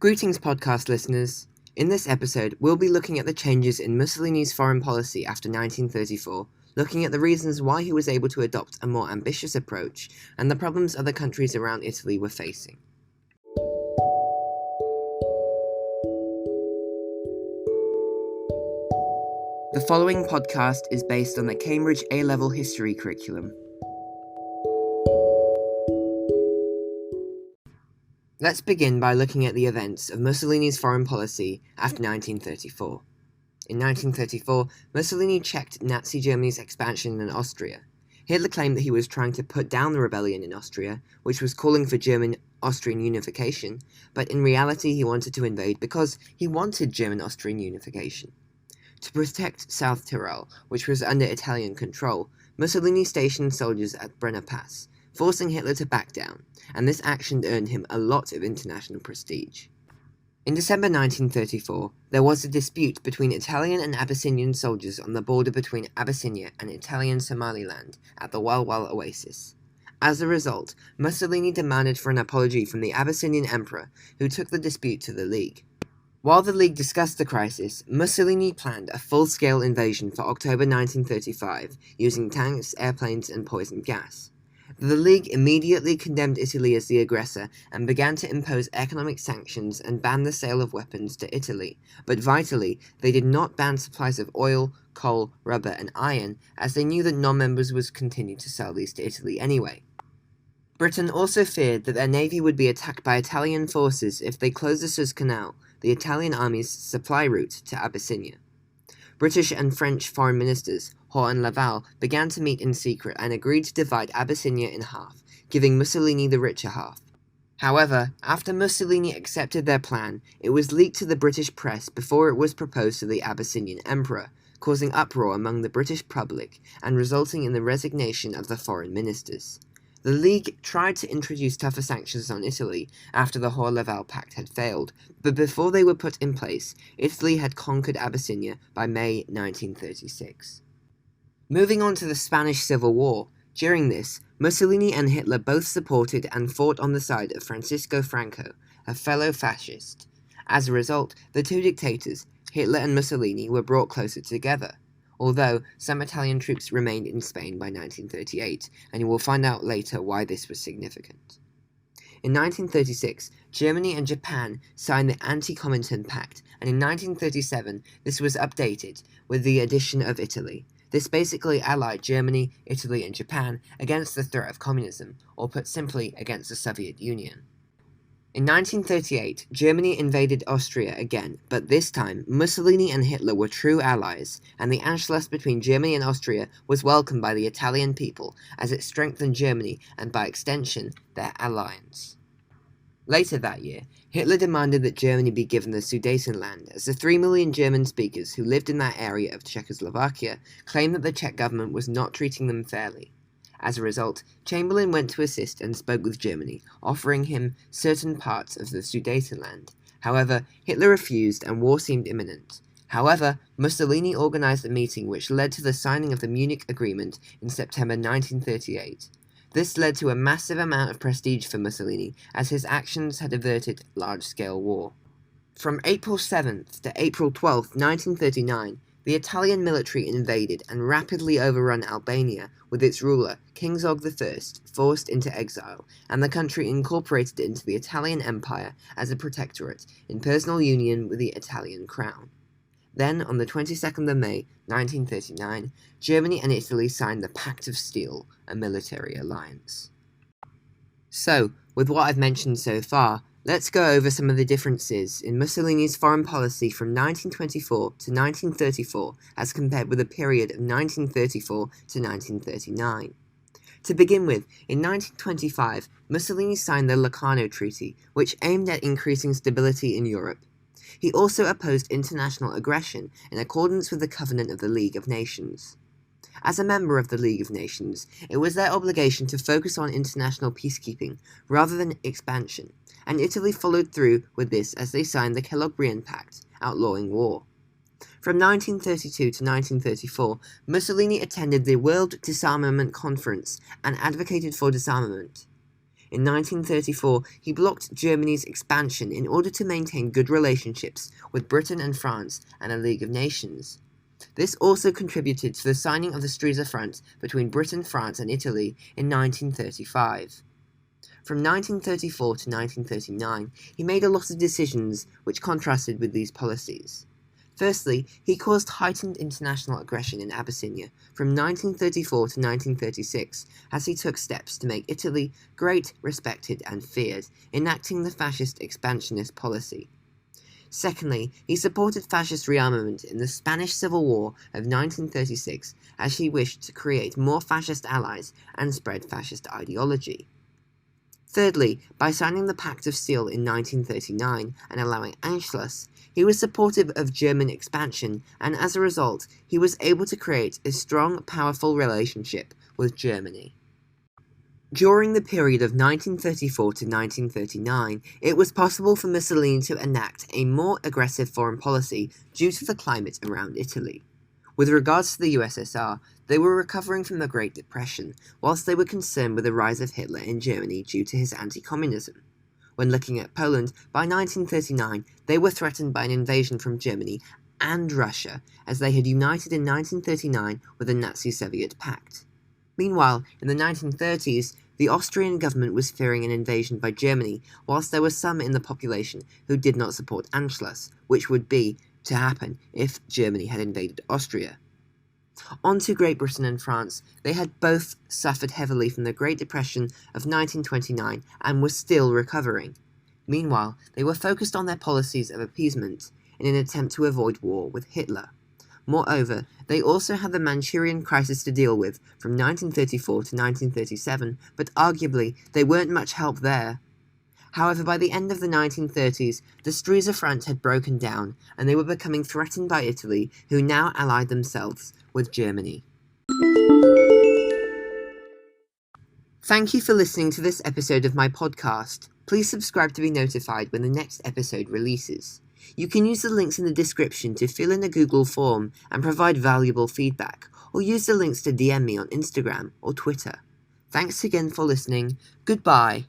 Greetings, podcast listeners. In this episode, we'll be looking at the changes in Mussolini's foreign policy after 1934, looking at the reasons why he was able to adopt a more ambitious approach, and the problems other countries around Italy were facing. The following podcast is based on the Cambridge A-Level History curriculum. Let's begin by looking at the events of Mussolini's foreign policy after 1934. In 1934, Mussolini checked Nazi Germany's expansion in Austria. Hitler claimed that he was trying to put down the rebellion in Austria, which was calling for German-Austrian unification, but in reality he wanted to invade because he wanted German-Austrian unification. To protect South Tyrol, which was under Italian control, Mussolini stationed soldiers at Brenner Pass, forcing Hitler to back down, and this action earned him a lot of international prestige. In December 1934, there was a dispute between Italian and Abyssinian soldiers on the border between Abyssinia and Italian Somaliland at the Walwal Oasis. As a result, Mussolini demanded for an apology from the Abyssinian emperor, who took the dispute to the League. While the League discussed the crisis, Mussolini planned a full-scale invasion for October 1935, using tanks, airplanes, and poison gas. The League immediately condemned Italy as the aggressor and began to impose economic sanctions and ban the sale of weapons to Italy, but vitally, they did not ban supplies of oil, coal, rubber, and iron, as they knew that non-members would continue to sell these to Italy anyway. Britain also feared that their navy would be attacked by Italian forces if they closed the Suez Canal, the Italian army's supply route to Abyssinia. British and French foreign ministers, Hoare and Laval, began to meet in secret and agreed to divide Abyssinia in half, giving Mussolini the richer half. However, after Mussolini accepted their plan, it was leaked to the British press before it was proposed to the Abyssinian emperor, causing uproar among the British public and resulting in the resignation of the foreign ministers. The League tried to introduce tougher sanctions on Italy after the Hoare-Laval Pact had failed, but before they were put in place, Italy had conquered Abyssinia by May 1936. Moving on to the Spanish Civil War, during this, Mussolini and Hitler both supported and fought on the side of Francisco Franco, a fellow fascist. As a result, the two dictators, Hitler and Mussolini, were brought closer together, although some Italian troops remained in Spain by 1938, and you will find out later why this was significant. In 1936, Germany and Japan signed the Anti-Comintern Pact, and in 1937, this was updated with the addition of Italy. This basically allied Germany, Italy, and Japan against the threat of communism, or put simply, against the Soviet Union. In 1938, Germany invaded Austria again, but this time, Mussolini and Hitler were true allies, and the Anschluss between Germany and Austria was welcomed by the Italian people, as it strengthened Germany and, by extension, their alliance. Later that year, Hitler demanded that Germany be given the Sudetenland, as the 3 million German speakers who lived in that area of Czechoslovakia claimed that the Czech government was not treating them fairly. As a result, Chamberlain went to assist and spoke with Germany, offering him certain parts of the Sudetenland. However, Hitler refused and war seemed imminent. However, Mussolini organized a meeting which led to the signing of the Munich Agreement in September 1938. This led to a massive amount of prestige for Mussolini, as his actions had averted large-scale war. From April 7th to April 12th, 1939, the Italian military invaded and rapidly overrun Albania, with its ruler, King Zog I, forced into exile, and the country incorporated into the Italian Empire as a protectorate, in personal union with the Italian crown. Then, on the 22nd of May, 1939, Germany and Italy signed the Pact of Steel, a military alliance. So, with what I've mentioned so far, let's go over some of the differences in Mussolini's foreign policy from 1924 to 1934 as compared with the period of 1934 to 1939. To begin with, in 1925, Mussolini signed the Locarno Treaty, which aimed at increasing stability in Europe. He also opposed international aggression in accordance with the Covenant of the League of Nations. As a member of the League of Nations, it was their obligation to focus on international peacekeeping rather than expansion, and Italy followed through with this as they signed the Calabrian Pact, outlawing war. From 1932 to 1934, Mussolini attended the World Disarmament Conference and advocated for disarmament. In 1934, he blocked Germany's expansion in order to maintain good relationships with Britain and France and a League of Nations. This also contributed to the signing of the Stresa Front between Britain, France, and Italy in 1935. From 1934 to 1939, he made a lot of decisions which contrasted with these policies. Firstly, he caused heightened international aggression in Abyssinia from 1934 to 1936 as he took steps to make Italy great, respected, and feared, enacting the fascist expansionist policy. Secondly, he supported fascist rearmament in the Spanish Civil War of 1936 as he wished to create more fascist allies and spread fascist ideology. Thirdly, by signing the Pact of Steel in 1939 and allowing Anschluss, he was supportive of German expansion, and as a result, he was able to create a strong, powerful relationship with Germany. During the period of 1934 to 1939, it was possible for Mussolini to enact a more aggressive foreign policy due to the climate around Italy. With regards to the USSR, they were recovering from the Great Depression, whilst they were concerned with the rise of Hitler in Germany due to his anti-communism. When looking at Poland, by 1939, they were threatened by an invasion from Germany and Russia, as they had united in 1939 with the Nazi-Soviet pact. Meanwhile, in the 1930s, the Austrian government was fearing an invasion by Germany, whilst there were some in the population who did not support Anschluss, which would be to happen if Germany had invaded Austria. On to Great Britain and France. They had both suffered heavily from the Great Depression of 1929 and were still recovering. Meanwhile, they were focused on their policies of appeasement in an attempt to avoid war with Hitler. Moreover, they also had the Manchurian crisis to deal with from 1934 to 1937, but arguably they weren't much help there. However, by the end of the 1930s, the Stresa Front had broken down, and they were becoming threatened by Italy, who now allied themselves with Germany. Thank you for listening to this episode of my podcast. Please subscribe to be notified when the next episode releases. You can use the links in the description to fill in a Google form and provide valuable feedback, or use the links to DM me on Instagram or Twitter. Thanks again for listening. Goodbye.